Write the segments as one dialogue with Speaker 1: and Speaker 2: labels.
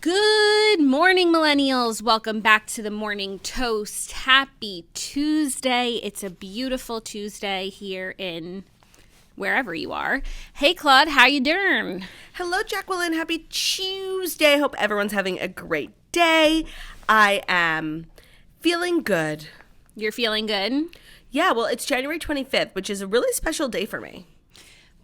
Speaker 1: Good morning, millennials. Welcome back to the Morning Toast. Happy Tuesday. It's a beautiful Tuesday here in wherever you are. Hey, Claude, how you doing?
Speaker 2: Hello, Jacqueline. Happy Tuesday. Hope everyone's having a great day. I am feeling good.
Speaker 1: You're feeling good?
Speaker 2: Yeah, well, it's January 25th, which is a really special day for me.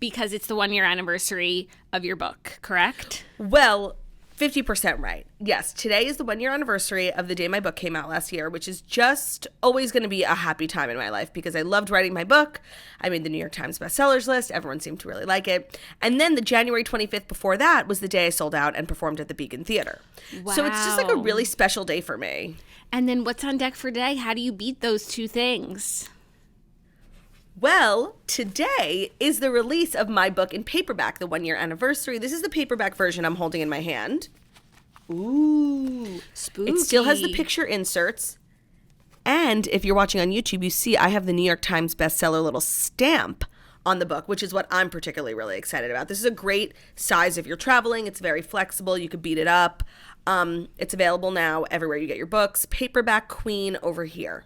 Speaker 1: Because it's the 1 year anniversary of your book, correct?
Speaker 2: Well, 50% right. Yes, today is the 1 year anniversary of the day my book came out last year, which is just always going to be a happy time in my life because I loved writing my book. I made the New York Times bestsellers list. Everyone seemed to really like it. And then the January 25th before that was the day I sold out and performed at the Beacon Theater.
Speaker 1: Wow.
Speaker 2: So it's just like a really special day for me.
Speaker 1: And then what's on deck for today? How do you beat those two things?
Speaker 2: Well, today is the release of my book in paperback, the 1 year anniversary. This is the paperback version I'm holding in my hand.
Speaker 1: Ooh, spooky.
Speaker 2: It still has the picture inserts. And if you're watching on YouTube, you see I have the New York Times bestseller little stamp on the book, which is what I'm particularly really excited about. This is a great size if you're traveling. It's very flexible. You could beat it up. It's available now everywhere you get your books. Paperback queen over here.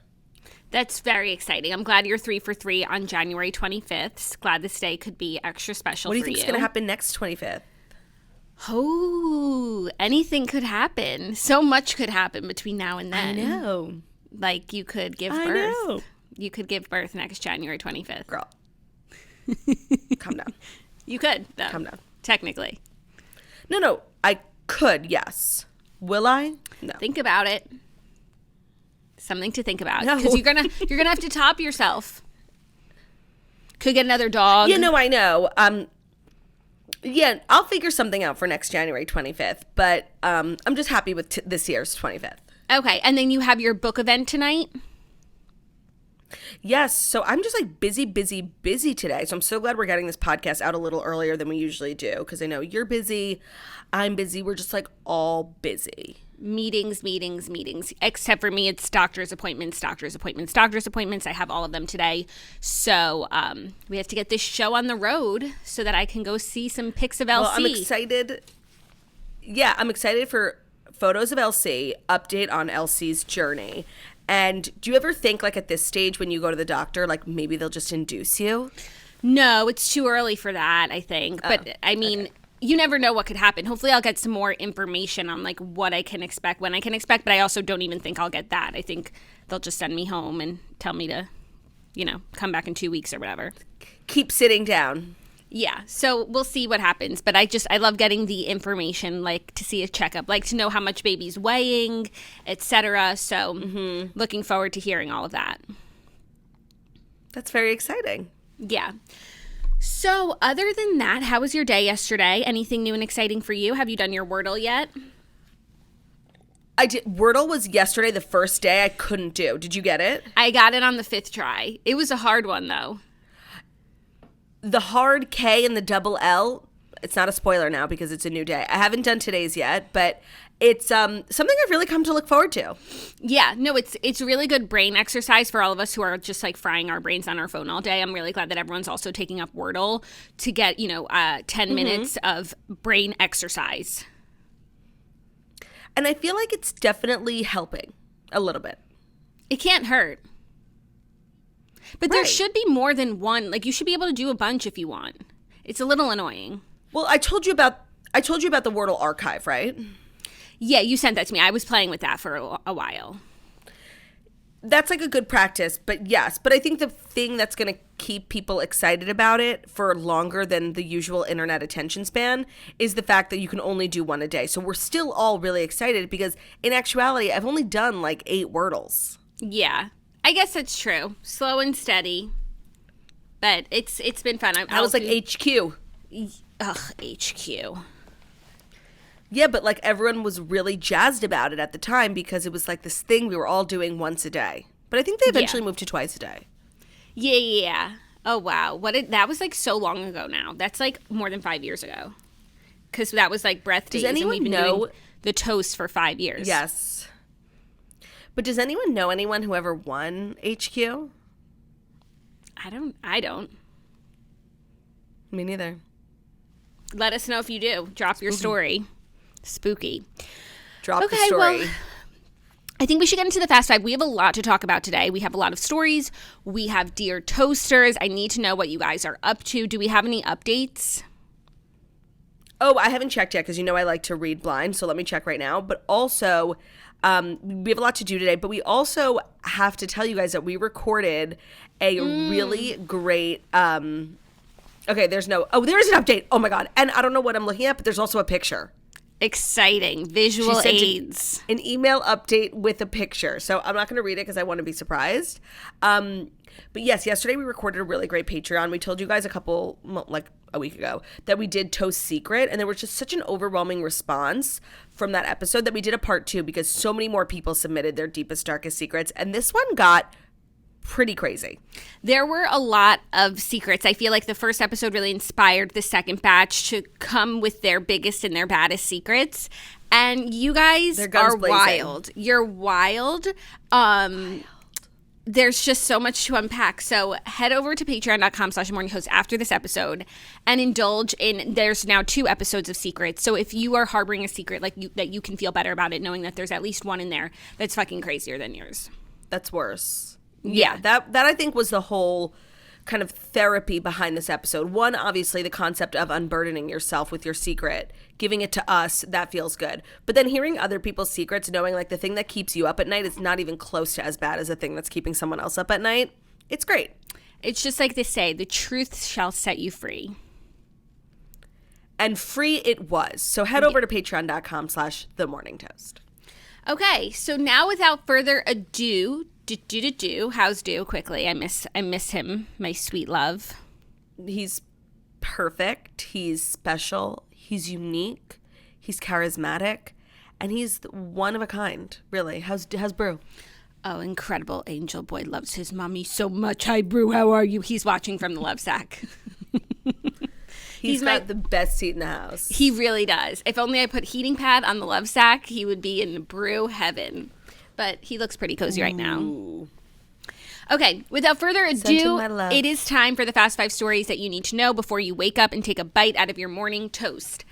Speaker 1: That's very exciting. I'm glad you're 3 for 3 on January 25th. Glad this day could be extra special for you.
Speaker 2: What do you think is going to happen next 25th?
Speaker 1: Oh, anything could happen. So much could happen between now and then.
Speaker 2: I know.
Speaker 1: Like you could give birth.
Speaker 2: I know.
Speaker 1: You could give birth next January 25th.
Speaker 2: Girl. Calm down.
Speaker 1: You could, though.
Speaker 2: Calm down.
Speaker 1: Technically.
Speaker 2: No. I could, yes. Will I? No.
Speaker 1: Think about it. Something to think about.
Speaker 2: No.
Speaker 1: Because you're gonna have to top yourself. Could get another dog.
Speaker 2: Yeah, no, I know. Yeah, I'll figure something out for next January 25th, but I'm just happy with this year's 25th.
Speaker 1: Okay, and then you have your book event tonight?
Speaker 2: Yes, so I'm just like busy today. So I'm so glad we're getting this podcast out a little earlier than we usually do because I know you're busy, I'm busy, we're just like all busy.
Speaker 1: Meetings. Except for me, it's doctor's appointments. I have all of them today. So we have to get this show on the road so that I can go see some pics of LC.
Speaker 2: Well, I'm excited. Yeah, I'm excited for photos of LC, update on LC's journey. And do you ever think like at this stage when you go to the doctor, like maybe they'll just induce you?
Speaker 1: No, it's too early for that, I think. But I mean... Okay. You never know what could happen. Hopefully I'll get some more information on like what I can expect, when I can expect, but I also don't even think I'll get that. I think they'll just send me home and tell me to, come back in 2 weeks or whatever.
Speaker 2: Keep sitting down.
Speaker 1: Yeah, so we'll see what happens. But I love getting the information, like to see a checkup, like to know how much baby's weighing, etc. So looking forward to hearing all of that.
Speaker 2: That's very exciting.
Speaker 1: Yeah. So other than that, how was your day yesterday? Anything new and exciting for you? Have you done your Wordle yet?
Speaker 2: I did. Wordle was yesterday, the first day I couldn't do. Did you get it?
Speaker 1: I got it on the 5th try. It was a hard one, though.
Speaker 2: The hard K and the double L, it's not a spoiler now because it's a new day. I haven't done today's yet, but it's something I've really come to look forward to.
Speaker 1: Yeah, no, it's really good brain exercise for all of us who are just like frying our brains on our phone all day. I'm really glad that everyone's also taking up Wordle to get, 10 minutes of brain exercise.
Speaker 2: And I feel like it's definitely helping a little bit.
Speaker 1: It can't hurt. But there should be more than one. Like you should be able to do a bunch if you want. It's a little annoying.
Speaker 2: Well, I told you about the Wordle archive, right?
Speaker 1: Yeah, you sent that to me. I was playing with that for a while.
Speaker 2: That's like a good practice, but yes. But I think the thing that's going to keep people excited about it for longer than the usual internet attention span is the fact that you can only do one a day. So we're still all really excited because in actuality, I've only done like 8 Wordles.
Speaker 1: Yeah, I guess that's true. Slow and steady. But it's been fun.
Speaker 2: I was like HQ.
Speaker 1: Ugh, HQ.
Speaker 2: Yeah, but like everyone was really jazzed about it at the time because it was like this thing we were all doing once a day. But I think they eventually moved to twice a day.
Speaker 1: Yeah. Oh, wow. That was like so long ago now. That's like more than 5 years ago. Because that was like Breath Days.
Speaker 2: Does anyone
Speaker 1: and we've been doing the toast for 5 years.
Speaker 2: Yes. But does anyone know anyone who ever won HQ?
Speaker 1: I don't.
Speaker 2: Me neither.
Speaker 1: Let us know if you do. Drop your story. Spooky.
Speaker 2: Drop the story.
Speaker 1: Well, I think we should get into the Fast Five. We have a lot to talk about today. We have a lot of stories. We have Dear Toasters. I need to know what you guys are up to. Do we have any updates?
Speaker 2: Oh, I haven't checked yet because you know I like to read blind, so let me check right now. But also, we have a lot to do today, but we also have to tell you guys that we recorded a really great there is an update. Oh my God. And I don't know what I'm looking at, but there's also a picture.
Speaker 1: Exciting. Visual aids.
Speaker 2: An email update with a picture. So I'm not going to read it because I want to be surprised. But yes, yesterday we recorded a really great Patreon. We told you guys a week ago that we did Toast Secret, and there was just such an overwhelming response from that episode that we did a part 2 because so many more people submitted their deepest, darkest secrets. And this one got pretty crazy.
Speaker 1: There were a lot of secrets. I feel like the first episode really inspired the second batch to come with their biggest and their baddest secrets. And you guys are wild. You're wild. There's just so much to unpack. So head over to patreon.com/morninghost after this episode and indulge in, there's now 2 episodes of secrets. So if you are harboring a secret that you can feel better about it, knowing that there's at least one in there that's fucking crazier than yours.
Speaker 2: That's worse.
Speaker 1: Yeah.
Speaker 2: That I think was the whole kind of therapy behind this episode. One, obviously, the concept of unburdening yourself with your secret, giving it to us, that feels good. But then hearing other people's secrets, knowing like the thing that keeps you up at night is not even close to as bad as the thing that's keeping someone else up at night. It's great.
Speaker 1: It's just like they say, the truth shall set you free.
Speaker 2: And free it was. So head over to patreon.com/themorningtoast.
Speaker 1: Okay, so now without further ado, how's Do? Quickly, I miss him, my sweet love.
Speaker 2: He's perfect. He's special. He's unique. He's charismatic, and he's one of a kind. Really, how's Brew?
Speaker 1: Oh, incredible! Angel boy loves his mommy so much. Hi, Brew. How are you? He's watching from the love sack.
Speaker 2: He's got the best seat in the house.
Speaker 1: He really does. If only I put heating pad on the love sack, he would be in Brew heaven. But he looks pretty cozy right now. Okay, without further ado, it is time for the Fast 5 stories that you need to know before you wake up and take a bite out of your morning toast.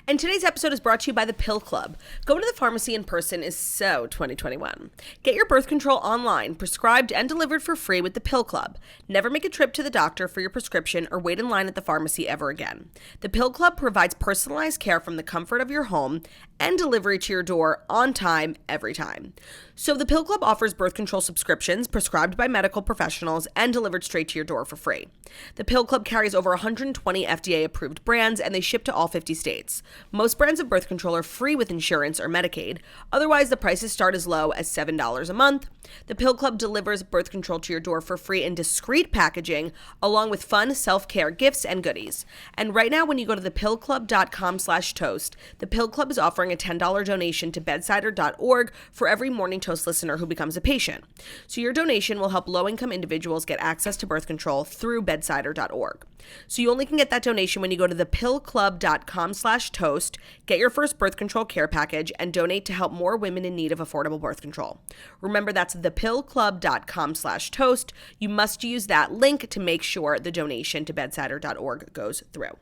Speaker 2: And today's episode is brought to you by the Pill Club. Going to the pharmacy in person is so 2021. Get your birth control online, prescribed and delivered for free with the Pill Club. Never make a trip to the doctor for your prescription or wait in line at the pharmacy ever again. The Pill Club provides personalized care from the comfort of your home and delivery to your door on time, every time. So the Pill Club offers birth control subscriptions prescribed by medical professionals and delivered straight to your door for free. The Pill Club carries over 120 FDA-approved brands, and they ship to all 50 states. Most brands of birth control are free with insurance or Medicaid. Otherwise, the prices start as low as $7 a month. The Pill Club delivers birth control to your door for free in discreet packaging, along with fun self-care gifts and goodies. And right now, when you go to thepillclub.com/toast, the Pill Club is offering a $10 donation to bedsider.org for every Morning Toast listener who becomes a patient. So your donation will help low-income individuals get access to birth control through bedsider.org. So you only can get that donation when you go to thepillclub.com/toast, get your first birth control care package, and donate to help more women in need of affordable birth control. Remember, that's thepillclub.com/toast. You must use that link to make sure the donation to bedsider.org goes through.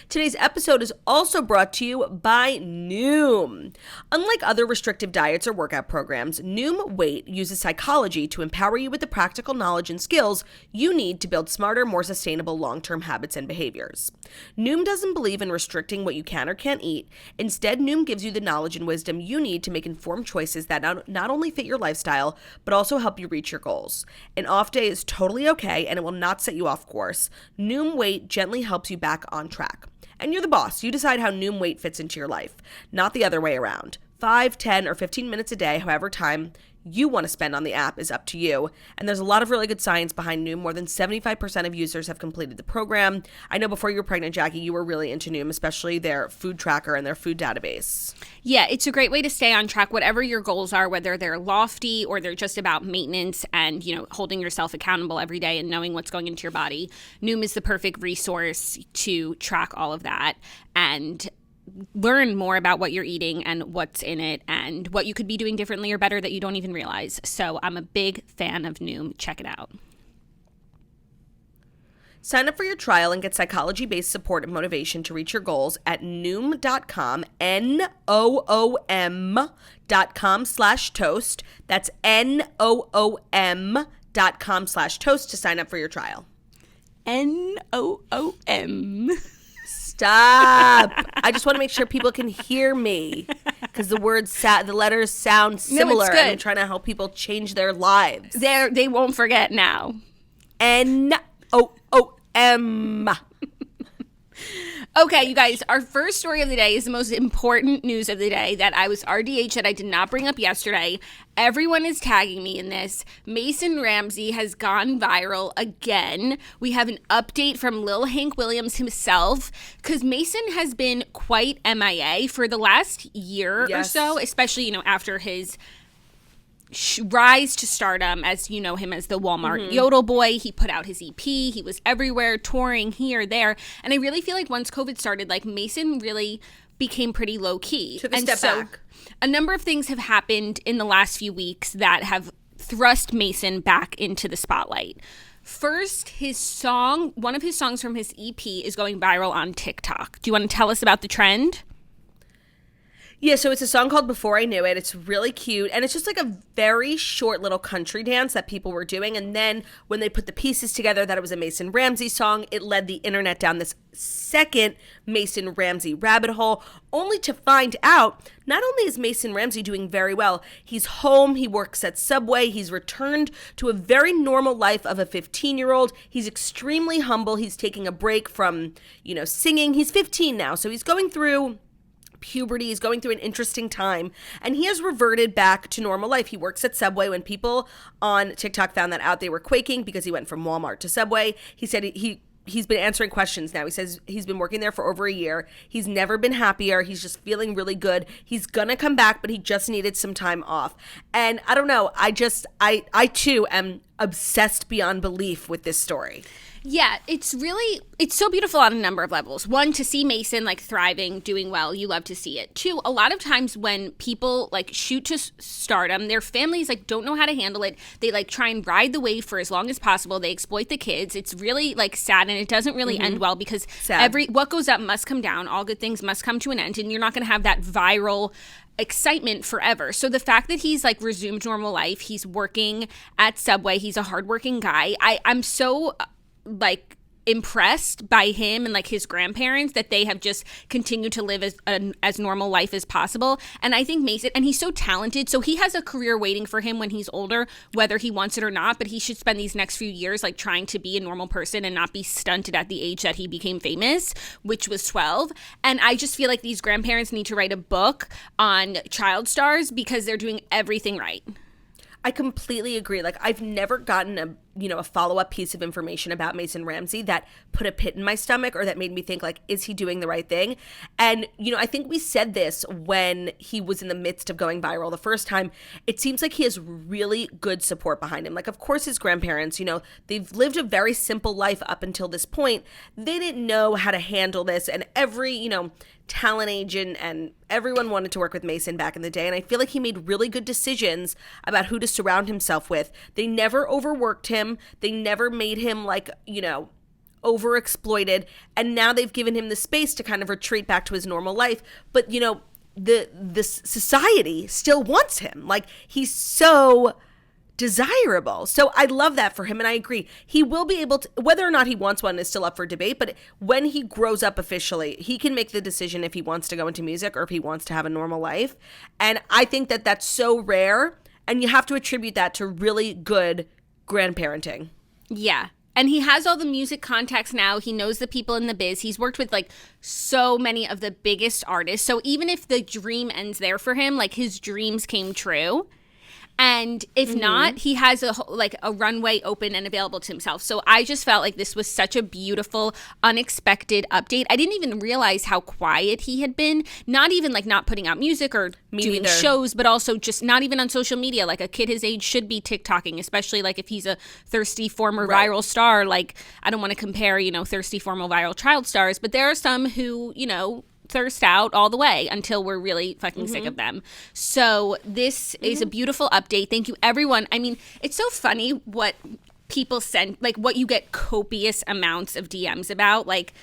Speaker 2: Today's episode is also brought to you by Noom. Unlike other restrictive diets or workout programs, Noom Weight uses psychology to empower you with the practical knowledge and skills you need to build smarter, more sustainable long-term habits and behaviors. Noom doesn't believe in restricting what you can or can't eat. Instead, Noom gives you the knowledge and wisdom you need to make informed choices that not only fit your lifestyle, but also help you reach your goals. An off day is totally okay, and it will not set you off course. Noom Weight gently helps you back on track. And you're the boss. You decide how Noom Weight fits into your life, not the other way around. 5, 10, or 15 minutes a day, however time you want to spend on the app is up to you. And there's a lot of really good science behind Noom. More than 75% of users have completed the program. I know before you were pregnant, Jackie, you were really into Noom, especially their food tracker and their food database.
Speaker 1: Yeah, it's a great way to stay on track, whatever your goals are, whether they're lofty or they're just about maintenance and, holding yourself accountable every day and knowing what's going into your body. Noom is the perfect resource to track all of that and learn more about what you're eating and what's in it and what you could be doing differently or better that you don't even realize. So I'm a big fan of Noom. Check it out.
Speaker 2: Sign up for your trial and get psychology-based support and motivation to reach your goals at Noom.com, Noom.com/toast. That's Noom.com/toast to sign up for your trial.
Speaker 1: Noom.
Speaker 2: Stop. I just want to make sure people can hear me because the letters sound similar.
Speaker 1: No, it's good.
Speaker 2: I'm trying to help people change their lives.
Speaker 1: They won't forget now.
Speaker 2: Noom.
Speaker 1: Okay, you guys, our first story of the day is the most important news of the day that I was RDH that I did not bring up yesterday. Everyone is tagging me in this. Mason Ramsey has gone viral again. We have an update from Lil Hank Williams himself because Mason has been quite MIA for the last year or so, especially, after his rise to stardom, as you know him as the Walmart Yodel Boy. He put out his EP. He was everywhere, touring here, there. And I really feel like once COVID started, Mason really became pretty low key.
Speaker 2: Took a step back.
Speaker 1: A number of things have happened in the last few weeks that have thrust Mason back into the spotlight. First, one of his songs from his EP is going viral on TikTok. Do you want to tell us about the trend?
Speaker 2: Yeah, so it's a song called Before I Knew It. It's really cute, and it's just like a very short little country dance that people were doing, and then when they put the pieces together that it was a Mason Ramsey song, it led the internet down this second Mason Ramsey rabbit hole, only to find out not only is Mason Ramsey doing very well, he's home, he works at Subway, he's returned to a very normal life of a 15-year-old. He's extremely humble. He's taking a break from, singing. He's 15 now, so he's going through puberty, is going through an interesting time, and he has reverted back to normal life. He works at Subway. When people on TikTok found that out, they were quaking because he went from Walmart to Subway. He said he's been answering questions now. He says he's been working there for over a year. He's never been happier. He's just feeling really good. He's gonna come back, but he just needed some time off. And I don't know, I too am obsessed beyond belief with this story.
Speaker 1: Yeah, it's so beautiful on a number of levels. One, to see Mason thriving, doing well, you love to see it. Two, a lot of times when people shoot to stardom, their families don't know how to handle it. They try and ride the wave for as long as possible. They exploit the kids. It's really sad, and it doesn't really end well because what goes up must come down. All good things must come to an end, and you're not going to have that viral excitement forever. So the fact that he's resumed normal life, he's working at Subway, he's a hardworking guy. I'm so impressed by him and his grandparents that they have just continued to live as normal life as possible. And I think Mason, and he's so talented, so he has a career waiting for him when he's older, whether he wants it or not, but he should spend these next few years trying to be a normal person and not be stunted at the age that he became famous, which was 12. And I just feel like these grandparents need to write a book on child stars because they're doing everything right.
Speaker 2: I completely agree. I've never gotten a follow-up piece of information about Mason Ramsey that put a pit in my stomach or that made me think, is he doing the right thing? And, I think we said this when he was in the midst of going viral the first time. It seems like he has really good support behind him. Of course, his grandparents, they've lived a very simple life up until this point. They didn't know how to handle this, and every, talent agent and everyone wanted to work with Mason back in the day, and I feel like he made really good decisions about who to surround himself with. They never overworked him. They never made him overexploited, and now they've given him the space to kind of retreat back to his normal life. But this society still wants him. He's so desirable. So I love that for him, and I agree. He will be able to, whether or not he wants one is still up for debate, but when he grows up officially, he can make the decision if he wants to go into music or if he wants to have a normal life. And I think that that's so rare, and you have to attribute that to really good grandparenting.
Speaker 1: Yeah. And he has all the music contacts now. He knows the people in the biz. He's worked with so many of the biggest artists. So even if the dream ends there for him, his dreams came true. And if not, he has a runway open and available to himself. So I just felt like this was such a beautiful, unexpected update. I didn't even realize how quiet he had been. Not even not putting out music or doing shows, but also just not even on social media. A kid his age should be TikToking, especially if he's a thirsty former viral star. I don't want to compare, thirsty former viral child stars, but there are some who, thirst out all the way until we're really fucking sick of them. So this is a beautiful update. Thank you, everyone. I mean, it's so funny what people send, like what you get copious amounts of DMs about, like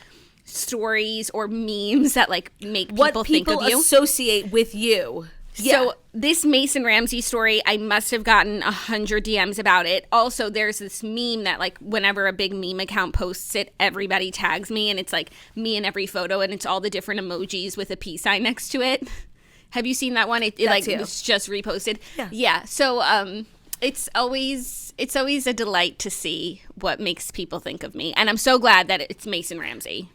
Speaker 1: stories or memes that like make people think of you.
Speaker 2: Associate with you.
Speaker 1: So this Mason Ramsey story, I must have gotten 100 DMs about it. Also, there's this meme that like whenever a big meme account posts it, everybody tags me, and it's like me in every photo, and it's all the different emojis with a peace sign next to it. Have you seen that one? It like was just reposted. Yeah. So it's always a delight to see what makes people think of me, and I'm so glad that it's Mason Ramsey.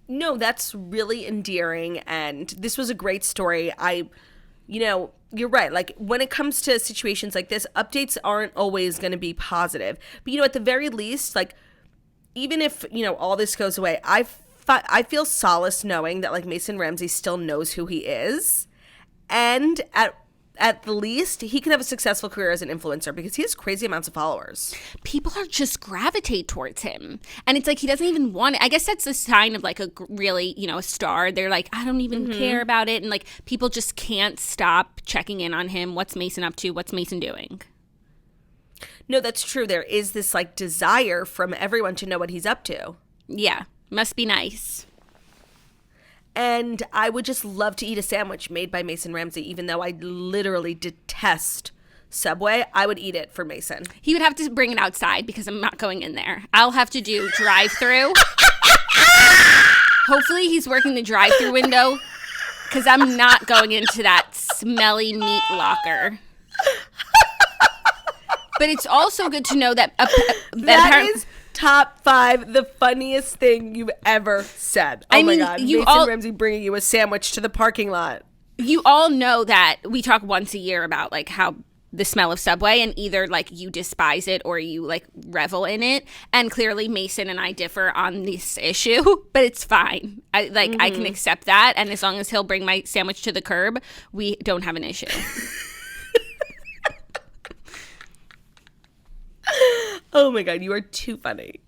Speaker 2: No, that's really endearing, and this was a great story. You're right. Like, when it comes to situations like this, updates aren't always going to be positive. But, at the very least, like, even if, all this goes away, I feel solace knowing that, like, Mason Ramsey still knows who he is. And at the least, he can have a successful career as an influencer because he has crazy amounts of followers.
Speaker 1: People are just gravitate towards him. And it's like he doesn't even want it. I guess that's a sign of like a really, a star. They're like, I don't even care about it. And like people just can't stop checking in on him. What's Mason up to? What's Mason doing?
Speaker 2: No, that's true. There is this like desire from everyone to know what he's up to.
Speaker 1: Yeah. Must be nice.
Speaker 2: And I would just love to eat a sandwich made by Mason Ramsey, even though I literally detest Subway. I would eat it for Mason.
Speaker 1: He would have to bring it outside because I'm not going in there. I'll have to do drive-through. Hopefully he's working the drive-through window because I'm not going into that smelly meat locker. But it's also good to know that
Speaker 2: that is top 5 the funniest thing you've ever said. Oh my God. Mason Ramsey bringing you a sandwich to the parking lot.
Speaker 1: You all know that we talk once a year about like how the smell of Subway, and either like you despise it or you like revel in it. And clearly Mason and I differ on this issue, but it's fine. I can accept that. And as long as he'll bring my sandwich to the curb, we don't have an issue.
Speaker 2: Oh my God, you are too funny.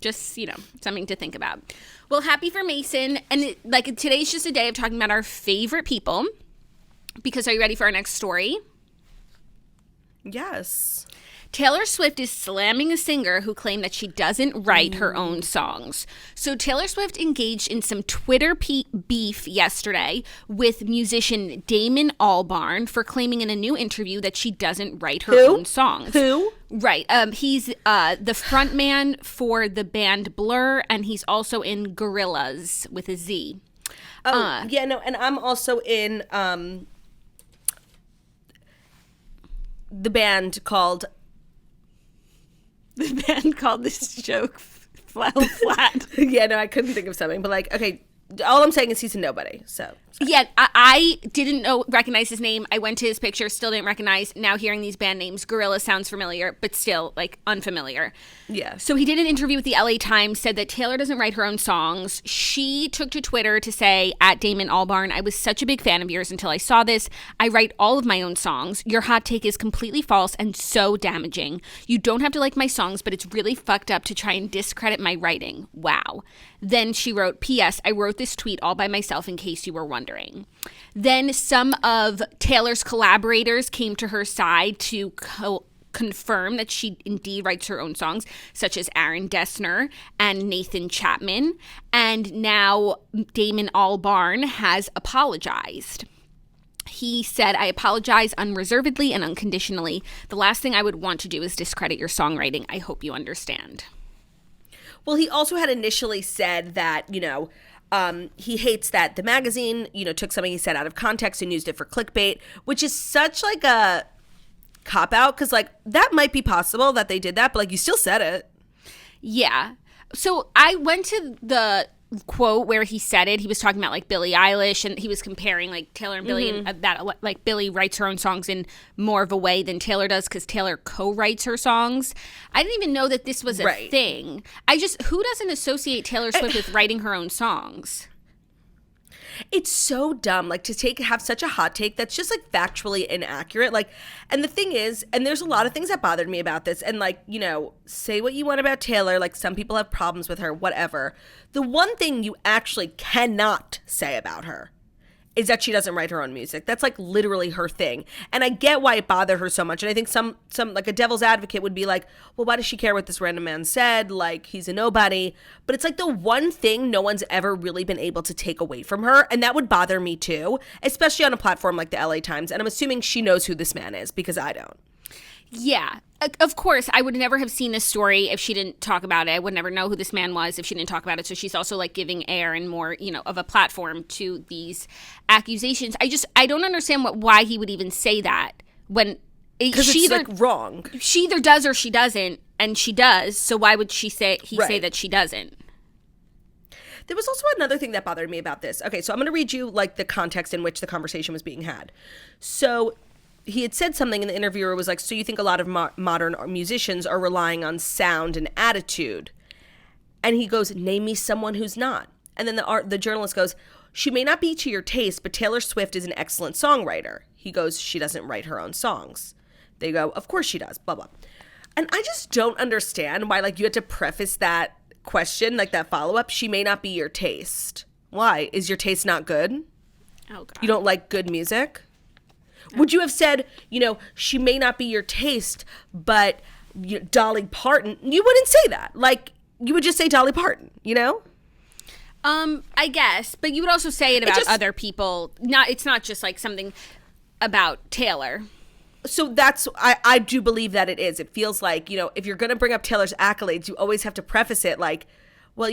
Speaker 1: Just, something to think about. Well, happy for Mason. And today's just a day of talking about our favorite people. Because are you ready for our next story?
Speaker 2: Yes.
Speaker 1: Taylor Swift is slamming a singer who claimed that she doesn't write her own songs. So Taylor Swift engaged in some Twitter beef yesterday with musician Damon Albarn for claiming in a new interview that she doesn't write her own songs.
Speaker 2: Who?
Speaker 1: Right. He's the frontman for the band Blur, and he's also in Gorillaz with a Z.
Speaker 2: Oh, yeah, no, and I'm also in the band called...
Speaker 1: The band called This Joke Fell Flat.
Speaker 2: Yeah, no, I couldn't think of something. But, okay, all I'm saying is he's a nobody, so...
Speaker 1: Yeah, I didn't recognize his name. I went to his picture, still didn't recognize. Now hearing these band names, Gorilla sounds familiar, but still, unfamiliar.
Speaker 2: Yeah.
Speaker 1: So he did an interview with the LA Times, said that Taylor doesn't write her own songs. She took to Twitter to say, at Damon Albarn, I was such a big fan of yours until I saw this. I write all of my own songs. Your hot take is completely false and so damaging. You don't have to like my songs, but it's really fucked up to try and discredit my writing. Wow. Then she wrote, P.S. I wrote this tweet all by myself in case you were wondering. Then some of Taylor's collaborators came to her side to confirm that she indeed writes her own songs, such as Aaron Dessner and Nathan Chapman. And now Damon Albarn has apologized. He said, I apologize unreservedly and unconditionally. The last thing I would want to do is discredit your songwriting. I hope you understand.
Speaker 2: Well, he also had initially said that, he hates that the magazine, took something he said out of context and used it for clickbait, which is such a cop-out because, that might be possible that they did that, but, you still said it.
Speaker 1: Yeah. So I went to the quote where he said it. He was talking about Billie Eilish, and he was comparing Taylor and Billie, and that Billie writes her own songs in more of a way than Taylor does because Taylor co-writes her songs. I didn't even know that this was a thing. Who doesn't associate Taylor Swift with writing her own songs?
Speaker 2: It's so dumb, to have such a hot take that's just factually inaccurate. And the thing is, and there's a lot of things that bothered me about this, and say what you want about Taylor, some people have problems with her, whatever. The one thing you actually cannot say about her is that she doesn't write her own music. That's like literally her thing. And I get why it bothered her so much. And I think some like a devil's advocate would be like, well, why does she care what this random man said? Like, he's a nobody. But it's like the one thing no one's ever really been able to take away from her. And that would bother me too, especially on a platform like the LA Times. And I'm assuming she knows who this man is because I don't.
Speaker 1: Yeah. Of course, I would never have seen this story if she didn't talk about it. I would never know who this man was if she didn't talk about it. So she's also like giving air and more, of a platform to these accusations. I don't understand why he would even say that when
Speaker 2: because it's like wrong.
Speaker 1: She either does or she doesn't, and she does. So why would he say that she doesn't?
Speaker 2: There was also another thing that bothered me about this. Okay, so I'm going to read you like the context in which the conversation was being had. So he had said something, and the interviewer was like, so you think a lot of modern musicians are relying on sound and attitude? And he goes, name me someone who's not. And then the journalist goes, she may not be to your taste, but Taylor Swift is an excellent songwriter. He goes, she doesn't write her own songs. They go, of course she does, blah, blah. And I just don't understand why, like, you had to preface that question, like that follow-up, she may not be your taste. Why? Is your taste not good?
Speaker 1: Oh, God.
Speaker 2: You don't like good music? Would you have said, she may not be your taste, but Dolly Parton? You wouldn't say that. Like, you would just say Dolly Parton,
Speaker 1: I guess. But you would also say it about other people. It's not just like something about Taylor.
Speaker 2: So I do believe that it is. It feels like, if you're going to bring up Taylor's accolades, you always have to preface it like, well,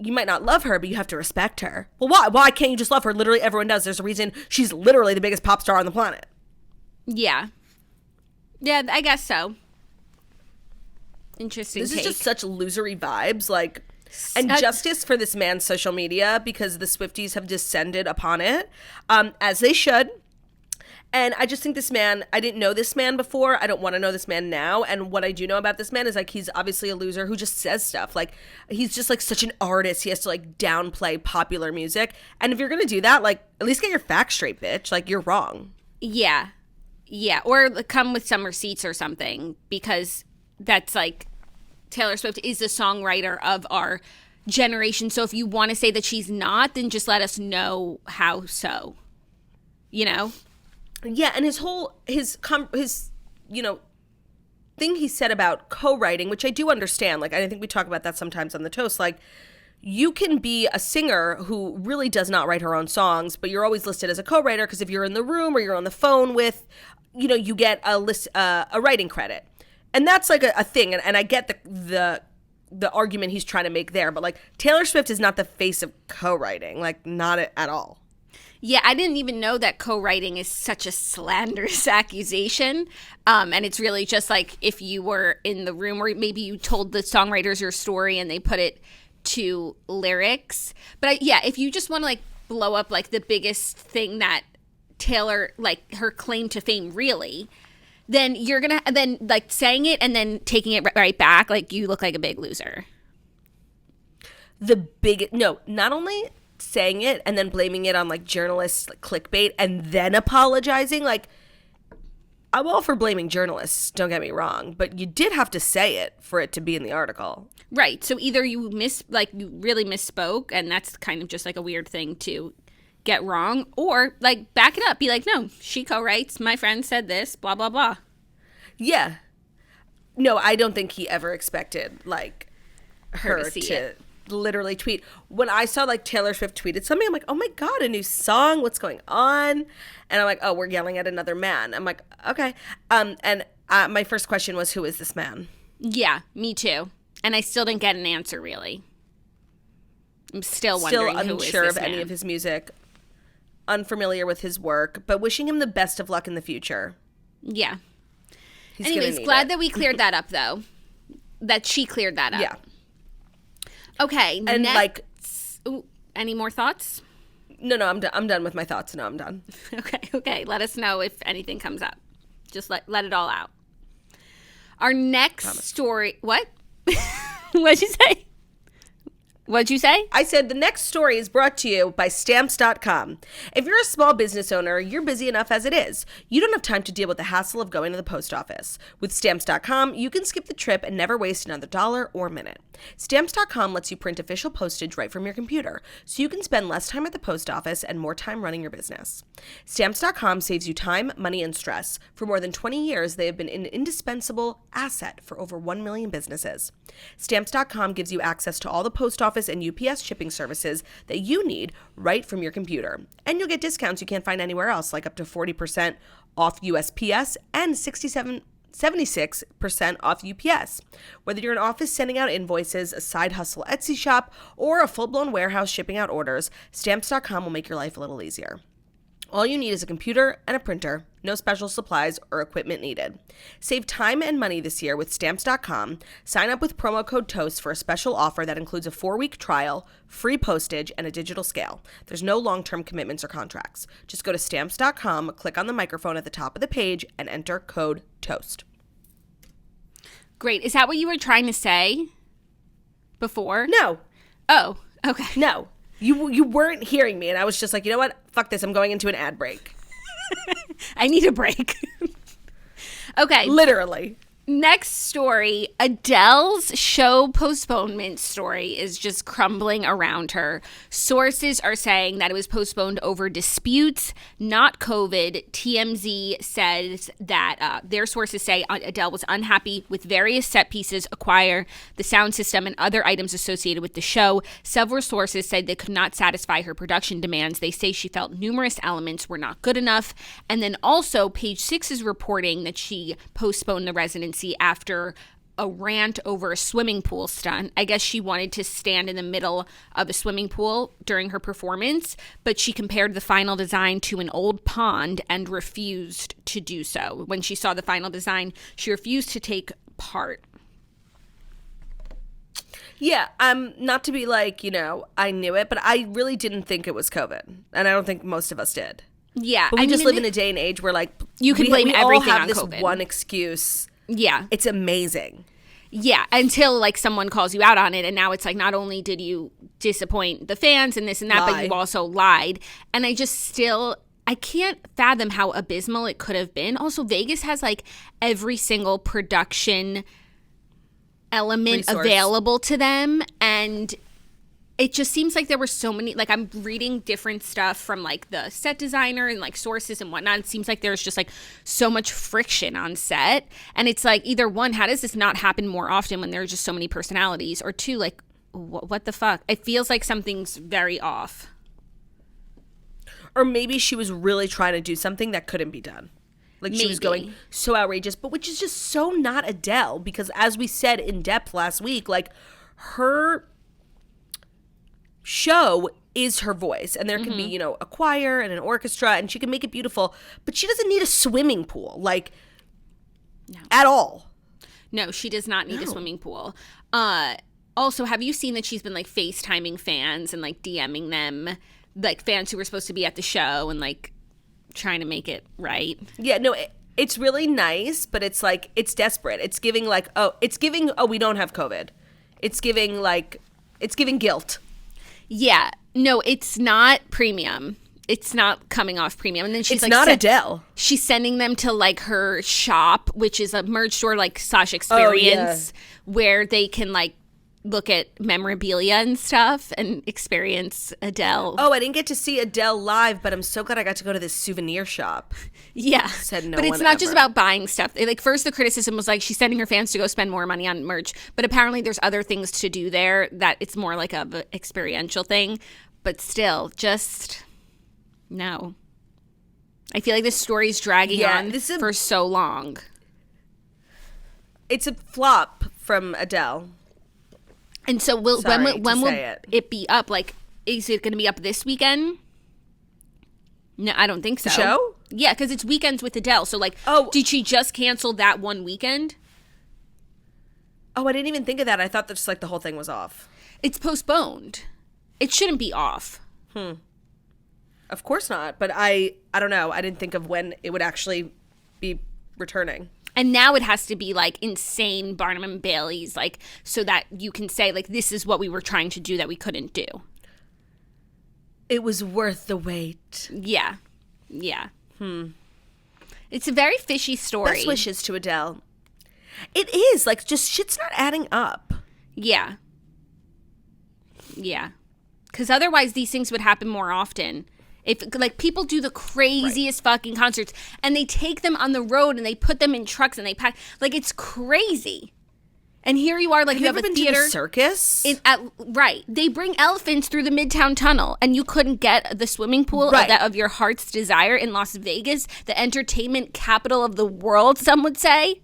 Speaker 2: you might not love her, but you have to respect her. Well, why? Why can't you just love her? Literally everyone does. There's a reason she's literally the biggest pop star on the planet.
Speaker 1: Yeah. Yeah, I guess so. Interesting
Speaker 2: This
Speaker 1: take.
Speaker 2: is just such losery vibes, like, and justice for this man's social media because the Swifties have descended upon it, as they should. And I just think this man, I didn't know this man before. I don't want to know this man now. And what I do know about this man is like, he's obviously a loser who just says stuff. Like, he's just like such an artist. He has to like downplay popular music. And if you're going to do that, like, at least get your facts straight, bitch. Like, you're wrong.
Speaker 1: Yeah. Yeah. Or come with some receipts or something, because that's like, Taylor Swift is the songwriter of our generation. So if you want to say that she's not, then just let us know how so,
Speaker 2: Yeah, and his thing he said about co-writing, which I do understand. Like, I think we talk about that sometimes on the Toast. Like, you can be a singer who really does not write her own songs, but you're always listed as a co-writer because if you're in the room or you're on the phone with, you get a writing credit, and that's like a thing. And I get the argument he's trying to make there, but like Taylor Swift is not the face of co-writing, like not at all.
Speaker 1: Yeah, I didn't even know that co-writing is such a slanderous accusation. And it's really just like if you were in the room or maybe you told the songwriters your story and they put it to lyrics. But if you just want to like blow up like the biggest thing that Taylor, like her claim to fame really, then you're going to then like saying it and then taking it right back. Like you look like a big loser.
Speaker 2: Not only saying it and then blaming it on like journalists, like clickbait, and then apologizing. Like, I'm all for blaming journalists, don't get me wrong, but you did have to say it for it to be in the article.
Speaker 1: Right. So either you really misspoke, and that's kind of just like a weird thing to get wrong, or like back it up, be like, no, she co-writes, my friend said this, blah blah blah.
Speaker 2: Yeah. No, I don't think he ever expected like her to literally tweet. When I saw like Taylor Swift tweeted something, I'm like, oh my God, a new song, what's going on? And I'm like, oh, we're yelling at another man. I'm like, okay. And my first question was, who is this man?
Speaker 1: Yeah, me too. And I still didn't get an answer, really. I'm still wondering who is this
Speaker 2: unsure of
Speaker 1: man.
Speaker 2: any of his music, unfamiliar with his work, but wishing him the best of luck in the future.
Speaker 1: Yeah.
Speaker 2: He's
Speaker 1: Anyways, glad that we cleared that up, though. That she cleared that up.
Speaker 2: Yeah.
Speaker 1: Okay,
Speaker 2: and
Speaker 1: next, any more thoughts?
Speaker 2: No, I'm done with my thoughts. No, I'm done.
Speaker 1: Okay. Let us know if anything comes up. Just let it all out. Our next story. What? What'd you say? What'd you say?
Speaker 2: I said the next story is brought to you by Stamps.com. If you're a small business owner, you're busy enough as it is. You don't have time to deal with the hassle of going to the post office. With Stamps.com, you can skip the trip and never waste another dollar or minute. Stamps.com lets you print official postage right from your computer, so you can spend less time at the post office and more time running your business. Stamps.com saves you time, money, and stress. For more than 20 years, they have been an indispensable asset for over 1 million businesses. Stamps.com gives you access to all the post office and UPS shipping services that you need right from your computer. And you'll get discounts you can't find anywhere else, like up to 40% off USPS and 76% off UPS. Whether you're an office sending out invoices, a side hustle Etsy shop, or a full-blown warehouse shipping out orders, Stamps.com will make your life a little easier. All you need is a computer and a printer. No special supplies or equipment needed. Save time and money this year with Stamps.com. Sign up with promo code TOAST for a special offer that includes a 4-week trial, free postage, and a digital scale. There's no long-term commitments or contracts. Just go to Stamps.com, click on the microphone at the top of the page, and enter code TOAST.
Speaker 1: Great. Is that what you were trying to say before?
Speaker 2: No.
Speaker 1: Oh, okay.
Speaker 2: No. You weren't hearing me, and I was just like, you know what? Fuck this. I'm going into an ad break.
Speaker 1: I need a break. Okay.
Speaker 2: Literally.
Speaker 1: Next story, Adele's show postponement story is just crumbling around her. Sources are saying that it was postponed over disputes, not COVID. TMZ says that their sources say Adele was unhappy with various set pieces, a choir, the sound system, and other items associated with the show. Several sources said they could not satisfy her production demands. They say she felt numerous elements were not good enough. And then also, Page 6 is reporting that she postponed the residency after a rant over a swimming pool stunt. I guess she wanted to stand in the middle of a swimming pool during her performance, but she compared the final design to an old pond and refused to do so. When she saw the final design, she refused to take part.
Speaker 2: Yeah, not to be like, I knew it, but I really didn't think it was COVID. And I don't think most of us did.
Speaker 1: Yeah.
Speaker 2: But we just live in a day and age where, like,
Speaker 1: you can blame everything
Speaker 2: all have
Speaker 1: on
Speaker 2: this
Speaker 1: COVID.
Speaker 2: one excuse.
Speaker 1: Yeah.
Speaker 2: It's amazing.
Speaker 1: Yeah, until, like, someone calls you out on it, and now it's like, not only did you disappoint the fans and this and that, but you also lied. And I can't fathom how abysmal it could have been. Also, Vegas has, like, every single production element available to them, and it just seems like there were so many, like, I'm reading different stuff from, like, the set designer and, like, sources and whatnot. It seems like there's just, like, so much friction on set. And it's like, either one, how does this not happen more often when there's just so many personalities? Or two, like, what the fuck? It feels like something's very off.
Speaker 2: Or maybe she was really trying to do something that couldn't be done. Like, she was going so outrageous, but which is just so not Adele. Because as we said in depth last week, like, her show is her voice, and there can be a choir and an orchestra, and she can make it beautiful, but she doesn't need a swimming pool, like, at all.
Speaker 1: No, she does not need a swimming pool. Also, have you seen that she's been, like, FaceTiming fans and, like, DMing them, like, fans who were supposed to be at the show and, like, trying to make it right?
Speaker 2: Yeah, no, it's really nice, but it's like, it's desperate. It's giving, like, we don't have COVID. It's giving guilt.
Speaker 1: Yeah. No, it's not premium. It's not coming off premium. And then she's
Speaker 2: it's not Adele.
Speaker 1: She's sending them to, like, her shop, which is a merch store, like, / experience, where they can, like, look at memorabilia and stuff and experience Adele.
Speaker 2: Oh, I didn't get to see Adele live, but I'm so glad I got to go to this souvenir shop.
Speaker 1: Yeah.
Speaker 2: Said no
Speaker 1: but it's
Speaker 2: one
Speaker 1: not
Speaker 2: ever.
Speaker 1: just about buying stuff. Like, first the criticism was, like, she's sending her fans to go spend more money on merch, but apparently there's other things to do there that it's more like a experiential thing. But still, just no. I feel like this story's dragging on for so long.
Speaker 2: It's a flop from Adele.
Speaker 1: And so when will it be up? Like, is it going to be up this weekend? No, I don't think so.
Speaker 2: The show?
Speaker 1: Yeah, because it's weekends with Adele. So, like, did she just cancel that one weekend?
Speaker 2: Oh, I didn't even think of that. I thought that just, like, the whole thing was off.
Speaker 1: It's postponed. It shouldn't be off.
Speaker 2: Of course not. But I don't know. I didn't think of when it would actually be returning.
Speaker 1: And now it has to be like insane Barnum and Bailey's, like, so that you can say, like, this is what we were trying to do that we couldn't do.
Speaker 2: It was worth the wait.
Speaker 1: Yeah. It's a very fishy story.
Speaker 2: Best wishes to Adele. It is. Like, just shit's not adding up.
Speaker 1: Yeah. Because otherwise these things would happen more often. If, like, people do the craziest fucking concerts and they take them on the road and they put them in trucks and they pack, like, it's crazy. And here you are, like, you have a theater.
Speaker 2: To the circus?
Speaker 1: Right. They bring elephants through the Midtown Tunnel, and you couldn't get the swimming pool of your heart's desire in Las Vegas, the entertainment capital of the world, some would say.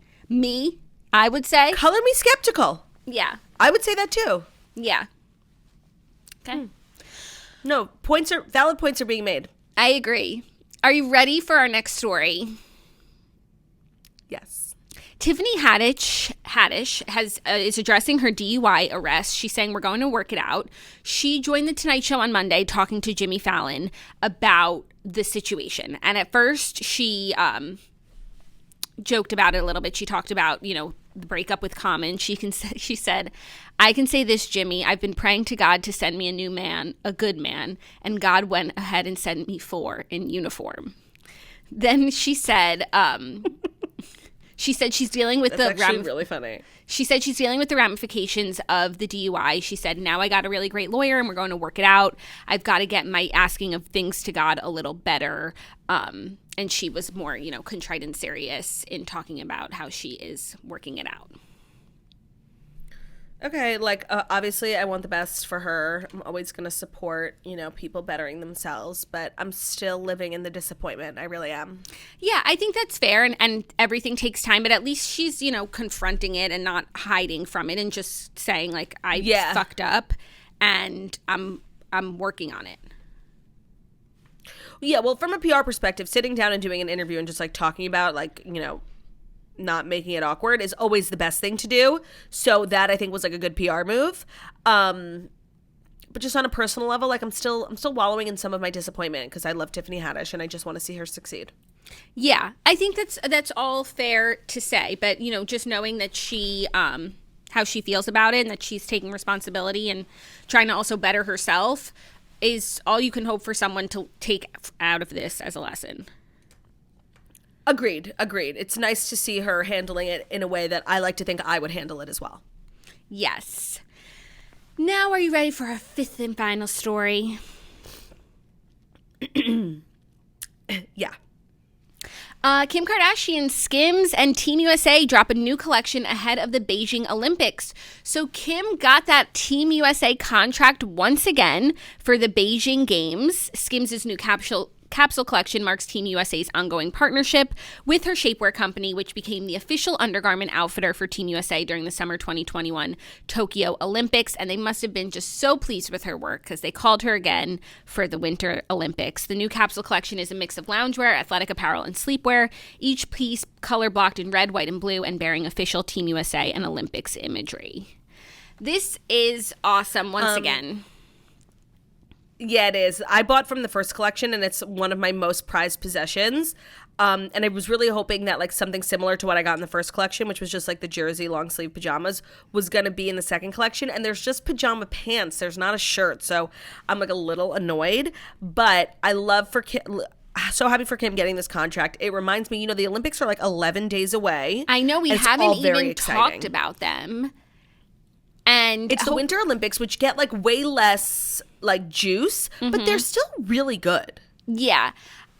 Speaker 1: I would say.
Speaker 2: Color me skeptical.
Speaker 1: Yeah.
Speaker 2: I would say that too.
Speaker 1: Yeah. Okay.
Speaker 2: No, valid points are being made.
Speaker 1: I agree. Are you ready for our next story?
Speaker 2: Yes.
Speaker 1: Tiffany Haddish is addressing her DUI arrest. She's saying, we're going to work it out. She joined The Tonight Show on Monday talking to Jimmy Fallon about the situation. And at first, she joked about it a little bit. She talked about, the breakup with Common. She said, I can say this, Jimmy. I've been praying to God to send me a new man, a good man. And God went ahead and sent me 4 in uniform. Then she said... she's dealing with
Speaker 2: That's actually really funny.
Speaker 1: She said she's dealing with the ramifications of the DUI. She said, now I got a really great lawyer and we're going to work it out. I've got to get my asking of things to God a little better. And she was more, contrite and serious in talking about how she is working it out.
Speaker 2: Okay, like, obviously I want the best for her. I'm always going to support, people bettering themselves, but I'm still living in the disappointment. I really am.
Speaker 1: Yeah, I think that's fair, and everything takes time, but at least she's, confronting it and not hiding from it and just saying, like, I fucked up, and I'm working on it.
Speaker 2: Yeah, well, from a PR perspective, sitting down and doing an interview and just, like, talking about, like, not making it awkward is always the best thing to do. So that, I think, was like a good PR move. But just on a personal level, like I'm still wallowing in some of my disappointment because I love Tiffany Haddish and I just want to see her succeed.
Speaker 1: Yeah, I think that's all fair to say. But, just knowing that she, how she feels about it and that she's taking responsibility and trying to also better herself is all you can hope for someone to take out of this as a lesson.
Speaker 2: Agreed. It's nice to see her handling it in a way that I like to think I would handle it as well.
Speaker 1: Yes. Now, are you ready for our 5th and final story?
Speaker 2: Yeah.
Speaker 1: Kim Kardashian, Skims, and Team USA drop a new collection ahead of the Beijing Olympics. So Kim got that Team USA contract once again for the Beijing Games. Skims' new capsule collection marks Team USA's ongoing partnership with her shapewear company, which became the official undergarment outfitter for Team USA during the summer 2021 Tokyo Olympics. And they must have been just so pleased with her work because they called her again for the Winter Olympics. The new capsule collection is a mix of loungewear, athletic apparel, and sleepwear, each piece color blocked in red, white, and blue and bearing official Team USA and Olympics imagery. This is awesome once again.
Speaker 2: Yeah, it is. I bought from the first collection, and it's one of my most prized possessions. And I was really hoping that, like, something similar to what I got in the first collection, which was just, like, the jersey long-sleeve pajamas, was going to be in the second collection. And there's just pajama pants. There's not a shirt. So I'm, like, a little annoyed. But I love for Kim. So happy for Kim getting this contract. It reminds me, the Olympics are, like, 11 days away.
Speaker 1: I know. We haven't even talked about them. And
Speaker 2: it's the Winter Olympics, which get, like, way less, like, juice, but they're still really good.
Speaker 1: Yeah.